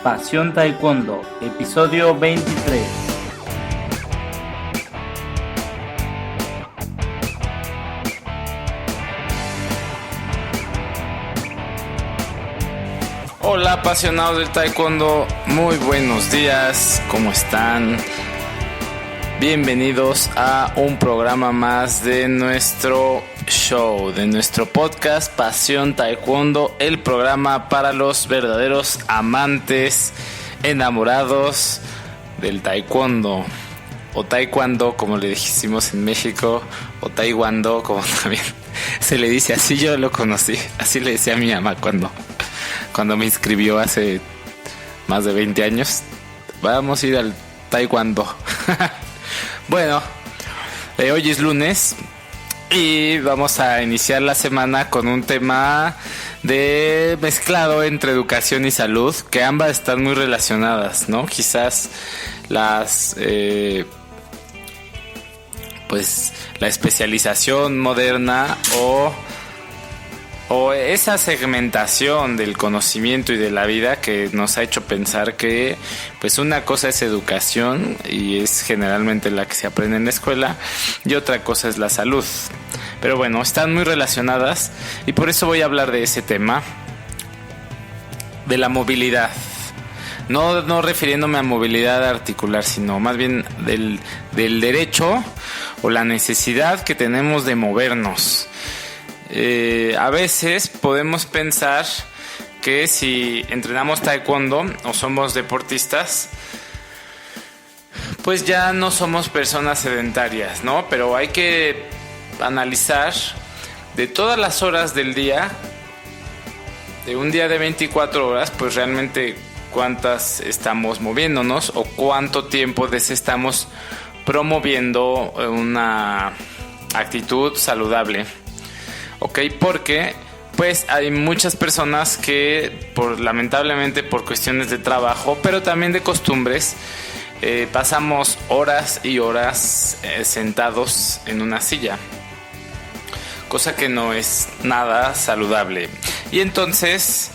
Pasión Taekwondo, episodio 23. Hola apasionados del Taekwondo, muy buenos días, ¿cómo están? Bienvenidos a un programa más de nuestro show, de nuestro podcast Pasión Taekwondo, el programa para los verdaderos amantes, enamorados del Taekwondo, o Taekwondo como le dijimos en México, o Taekwondo como también se le dice, así yo lo conocí, así le decía a mi mamá cuando me inscribió hace más de 20 años. Vamos a ir al Taekwondo. Bueno, hoy es lunes y vamos a iniciar la semana con un tema de mezclado entre educación y salud, que ambas están muy relacionadas, ¿no? Quizás pues la especialización moderna o esa segmentación del conocimiento y de la vida que nos ha hecho pensar que pues una cosa es educación y es generalmente la que se aprende en la escuela y otra cosa es la salud. Pero bueno, están muy relacionadas y por eso voy a hablar de ese tema, de la movilidad. No refiriéndome a movilidad articular, sino más bien del derecho o la necesidad que tenemos de movernos. A veces podemos pensar que si entrenamos taekwondo o somos deportistas, pues ya no somos personas sedentarias, ¿no? Pero hay que analizar de todas las horas del día, de un día de 24 horas, pues realmente cuántas estamos moviéndonos o cuánto tiempo estamos promoviendo una actitud saludable. Ok, porque pues hay muchas personas que lamentablemente por cuestiones de trabajo, pero también de costumbres, pasamos horas y horas sentados en una silla, cosa que no es nada saludable. Y entonces,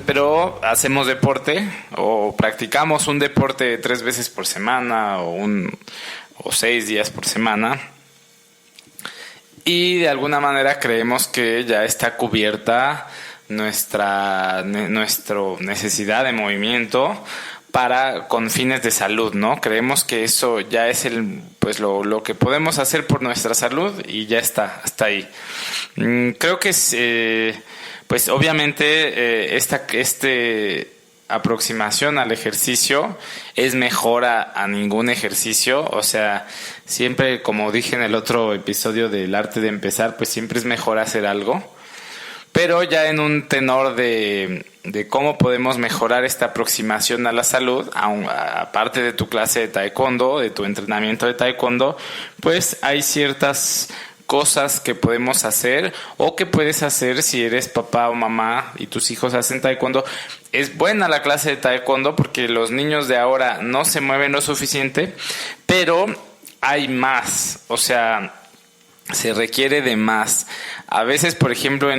pero hacemos deporte o practicamos un deporte 3 veces por semana o 6 días por semana. Y de alguna manera creemos que ya está cubierta nuestra necesidad de movimiento con fines de salud, ¿no? Creemos que eso ya es lo que podemos hacer por nuestra salud y ya está, hasta ahí. Creo que pues obviamente esta aproximación al ejercicio es mejor a ningún ejercicio. O sea, siempre, como dije en el otro episodio del arte de empezar, pues siempre es mejor hacer algo, pero ya en un tenor de cómo podemos mejorar esta aproximación a la salud, aparte de tu clase de taekwondo, de tu entrenamiento de taekwondo, pues hay ciertas cosas que podemos hacer o que puedes hacer si eres papá o mamá y tus hijos hacen taekwondo. Es buena la clase de taekwondo porque los niños de ahora no se mueven lo suficiente, pero hay más, o sea, se requiere de más. A veces, por ejemplo, la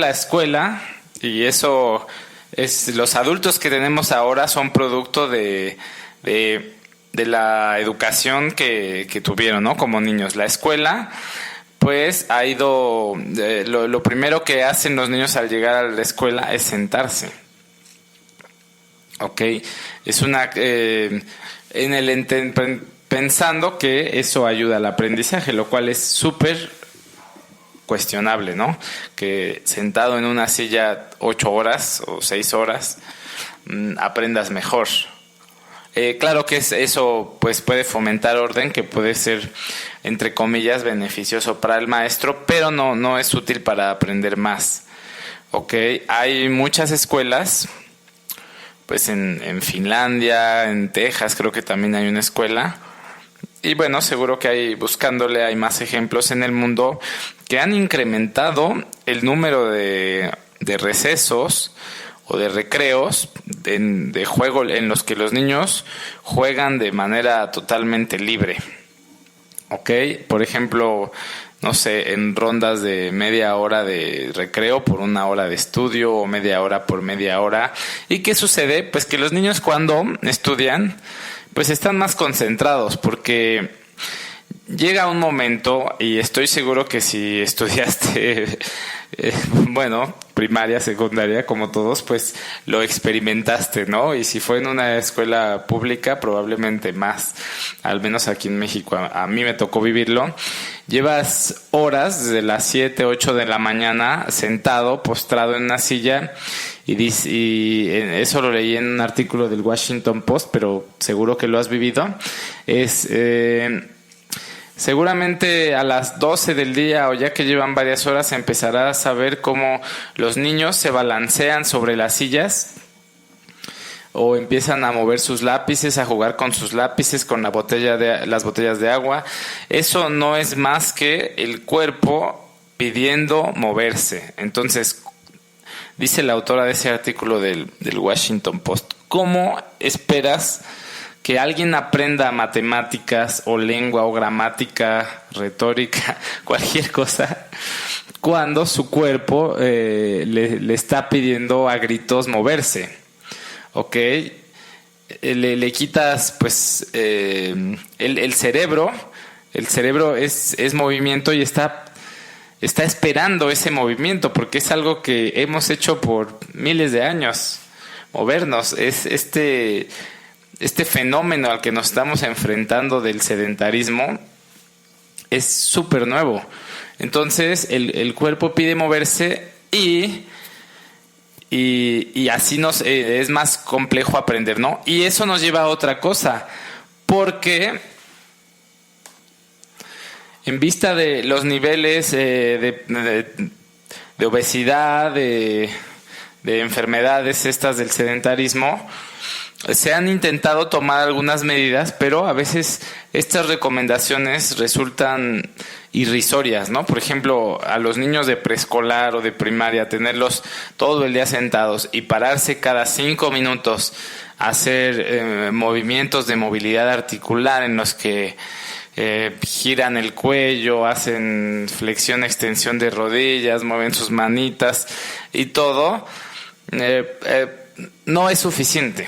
escuela, y eso es, los adultos que tenemos ahora son producto de la educación que tuvieron, ¿no? Como niños. La escuela, pues, ha ido... lo primero que hacen los niños al llegar a la escuela es sentarse. ¿Ok? Es pensando que eso ayuda al aprendizaje, lo cual es súper cuestionable, ¿no? Que sentado en una silla 8 horas o 6 horas aprendas mejor. Claro que eso pues puede fomentar orden, que puede ser, entre comillas, beneficioso para el maestro, pero no es útil para aprender más. ¿Ok? Hay muchas escuelas, pues en Finlandia, en Texas creo que también hay una escuela. Y bueno, seguro que hay más ejemplos en el mundo que han incrementado el número de recesos o de recreos de juego en los que los niños juegan de manera totalmente libre. ¿Ok? Por ejemplo, no sé, en rondas de media hora de recreo por una hora de estudio o media hora por media hora. ¿Y qué sucede? Pues que los niños cuando estudian, pues están más concentrados porque llega un momento, y estoy seguro que si estudiaste, primaria, secundaria, como todos, pues lo experimentaste, ¿no? Y si fue en una escuela pública, probablemente más, al menos aquí en México, a mí me tocó vivirlo. Llevas horas, desde las 7, 8 de la mañana, sentado, postrado en una silla, y eso lo leí en un artículo del Washington Post, pero seguro que lo has vivido. Seguramente a las 12 del día o ya que llevan varias horas empezarás a ver cómo los niños se balancean sobre las sillas o empiezan a mover sus lápices, a jugar con sus lápices, con las botellas de agua. Eso no es más que el cuerpo pidiendo moverse. Entonces, dice la autora de ese artículo del Washington Post, ¿cómo esperas que alguien aprenda matemáticas o lengua o gramática, retórica, cualquier cosa, cuando su cuerpo le está pidiendo a gritos moverse? ¿Ok? Le quitas pues el cerebro. El cerebro es movimiento y está esperando ese movimiento porque es algo que hemos hecho por miles de años. Movernos es este fenómeno al que nos estamos enfrentando del sedentarismo es súper nuevo. Entonces el cuerpo pide moverse y así es más complejo aprender, ¿no? Y eso nos lleva a otra cosa, porque en vista de los niveles de obesidad, de enfermedades estas del sedentarismo, se han intentado tomar algunas medidas, pero a veces estas recomendaciones resultan irrisorias, ¿no? Por ejemplo, a los niños de preescolar o de primaria, tenerlos todo el día sentados y pararse cada 5 minutos a hacer movimientos de movilidad articular en los que giran el cuello, hacen flexión, extensión de rodillas, mueven sus manitas y todo, no es suficiente.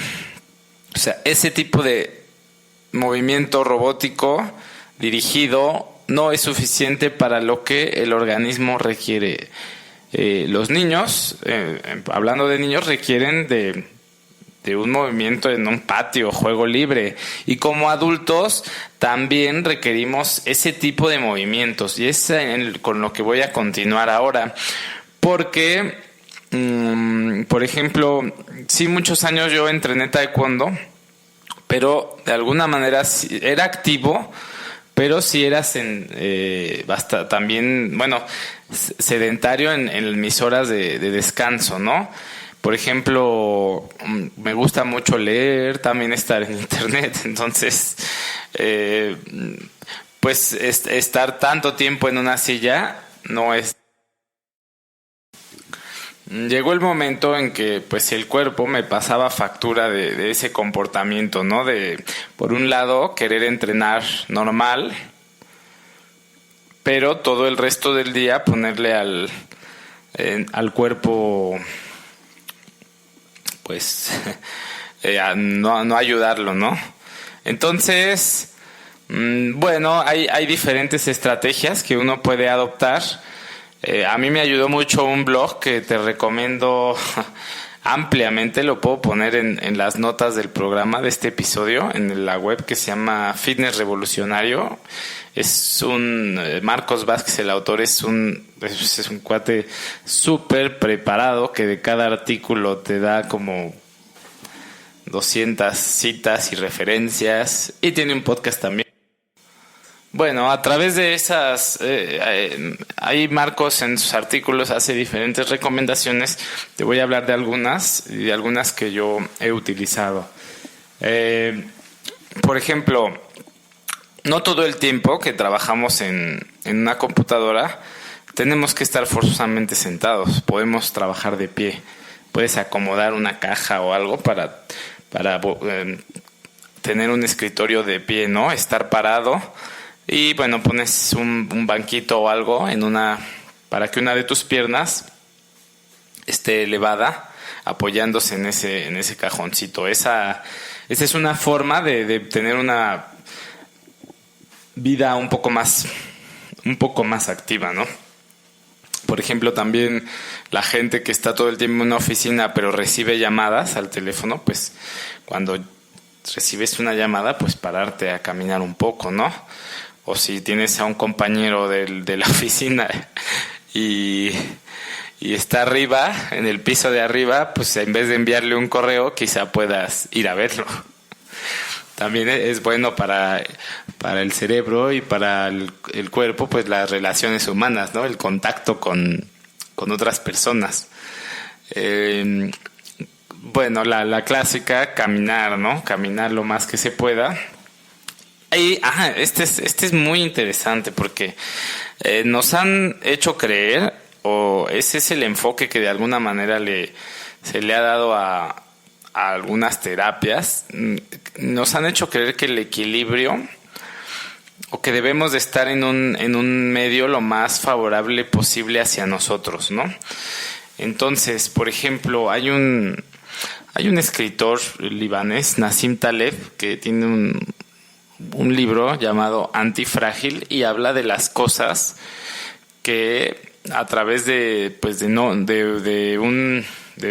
O sea, ese tipo de movimiento robótico dirigido no es suficiente para lo que el organismo requiere. Los niños, hablando de niños, requieren de un movimiento en un patio, juego libre. Y como adultos también requerimos ese tipo de movimientos. Y es con lo que voy a continuar ahora. Porque, por ejemplo, sí, muchos años yo entrené taekwondo, pero de alguna manera era activo, pero sí eras también, sedentario en mis horas de descanso, ¿no? Por ejemplo, me gusta mucho leer, también estar en internet, entonces, pues estar tanto tiempo en una silla no es... Llegó el momento en que pues el cuerpo me pasaba factura de ese comportamiento, ¿no? De, por un lado, querer entrenar normal, pero todo el resto del día ponerle al cuerpo, pues, no ayudarlo, ¿no? Entonces, hay diferentes estrategias que uno puede adoptar. A mí me ayudó mucho un blog que te recomiendo ampliamente, lo puedo poner en las notas del programa de este episodio, en la web, que se llama Fitness Revolucionario. Marcos Vázquez, el autor, es un cuate súper preparado que de cada artículo te da como 200 citas y referencias, y tiene un podcast también. Bueno, a través de esas, ahí Marcos en sus artículos hace diferentes recomendaciones. Te voy a hablar de algunas y de algunas que yo he utilizado. Por ejemplo, no todo el tiempo que trabajamos en una computadora tenemos que estar forzosamente sentados. Podemos trabajar de pie. Puedes acomodar una caja o algo para tener un escritorio de pie, ¿no? Estar parado Y bueno, pones un banquito o algo para que una de tus piernas esté elevada, apoyándose en ese cajoncito. Esa es una forma de tener una vida un poco más activa, ¿no? Por ejemplo, también la gente que está todo el tiempo en una oficina pero recibe llamadas al teléfono, pues cuando recibes una llamada, pues pararte a caminar un poco, ¿no? O si tienes a un compañero de la oficina y está arriba, en el piso de arriba, pues en vez de enviarle un correo, quizá puedas ir a verlo. También es bueno para el cerebro y para el cuerpo, pues las relaciones humanas, ¿no? El contacto con otras personas. Bueno, la clásica, caminar, ¿no? Caminar lo más que se pueda. Y, este es muy interesante porque nos han hecho creer, o ese es el enfoque que de alguna manera se le ha dado a algunas terapias. Nos han hecho creer que el equilibrio, o que debemos de estar en un medio lo más favorable posible hacia nosotros, ¿no? Entonces, por ejemplo, hay un escritor libanés, Nassim Taleb, que tiene un libro llamado Antifrágil, y habla de las cosas que a través de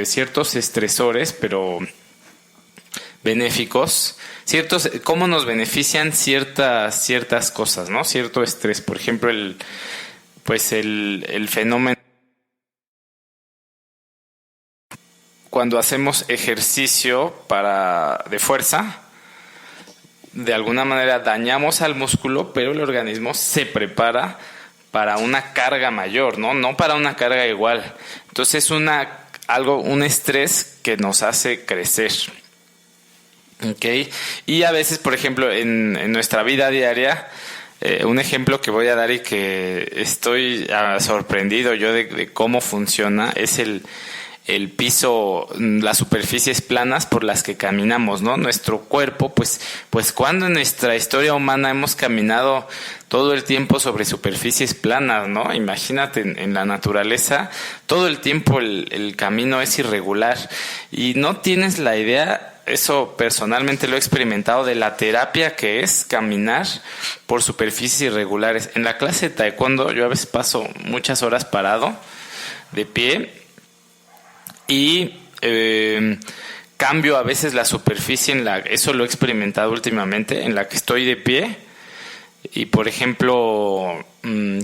ciertos estresores, pero benéficos, cómo nos benefician ciertas cosas, ¿no? Cierto estrés, por ejemplo, el fenómeno cuando hacemos ejercicio de fuerza, de alguna manera dañamos al músculo, pero el organismo se prepara para una carga mayor, no para una carga igual. Entonces un estrés que nos hace crecer. ¿Okay? Y a veces, por ejemplo, en nuestra vida diaria, un ejemplo que voy a dar y que estoy sorprendido yo de cómo funciona es el piso, las superficies planas por las que caminamos, ¿no? Nuestro cuerpo, pues cuando en nuestra historia humana hemos caminado todo el tiempo sobre superficies planas, ¿no? Imagínate en la naturaleza, todo el tiempo el camino es irregular y no tienes la idea. Eso personalmente lo he experimentado, de la terapia que es caminar por superficies irregulares. En la clase de taekwondo yo a veces paso muchas horas parado, de pie, y cambio a veces la superficie eso lo he experimentado últimamente, en la que estoy de pie, y por ejemplo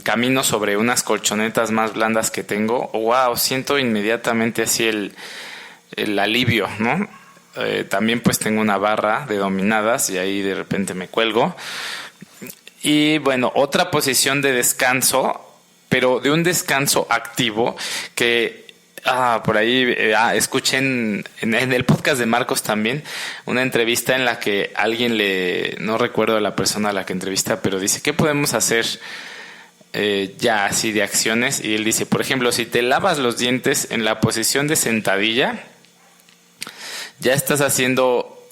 camino sobre unas colchonetas más blandas que tengo. Wow, siento inmediatamente así el alivio, ¿no? También pues tengo una barra de dominadas y ahí de repente me cuelgo. Y bueno, otra posición de descanso, pero de un descanso activo que por ahí escuchen en el podcast de Marcos también una entrevista en la que alguien no recuerdo la persona a la que entrevista, pero dice, ¿qué podemos hacer ya así de acciones? Y él dice, por ejemplo, si te lavas los dientes en la posición de sentadilla, ya estás haciendo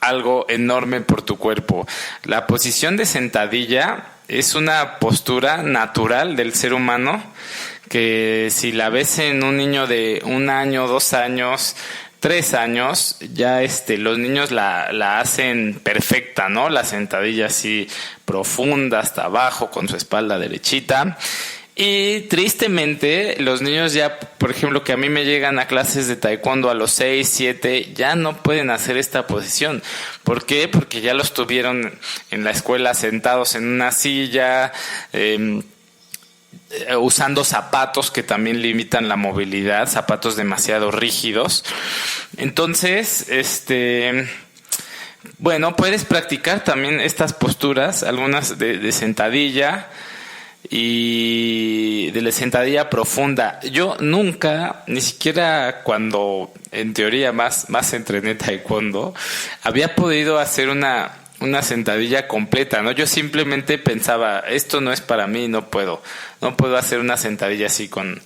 algo enorme por tu cuerpo. La posición de sentadilla es una postura natural del ser humano que si la ves en un niño de 1 año, 2 años, 3 años, ya los niños la hacen perfecta, ¿no? La sentadilla así profunda hasta abajo con su espalda derechita. Y tristemente los niños ya, por ejemplo, que a mí me llegan a clases de taekwondo a los 6, 7, ya no pueden hacer esta posición. ¿Por qué? Porque ya los tuvieron en la escuela sentados en una silla, usando zapatos que también limitan la movilidad, zapatos demasiado rígidos. Entonces, bueno, puedes practicar también estas posturas, algunas de sentadilla y de la sentadilla profunda. Yo nunca, ni siquiera cuando en teoría más entrené taekwondo, había podido hacer una sentadilla completa, ¿no? Yo simplemente pensaba, esto no es para mí, no puedo hacer una sentadilla así con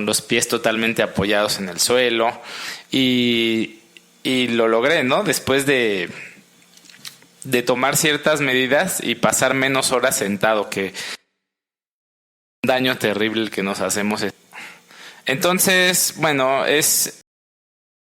los pies totalmente apoyados en el suelo, y lo logré, ¿no? Después de de tomar ciertas medidas y pasar menos horas sentado, que un daño terrible el que nos hacemos. Entonces, bueno, es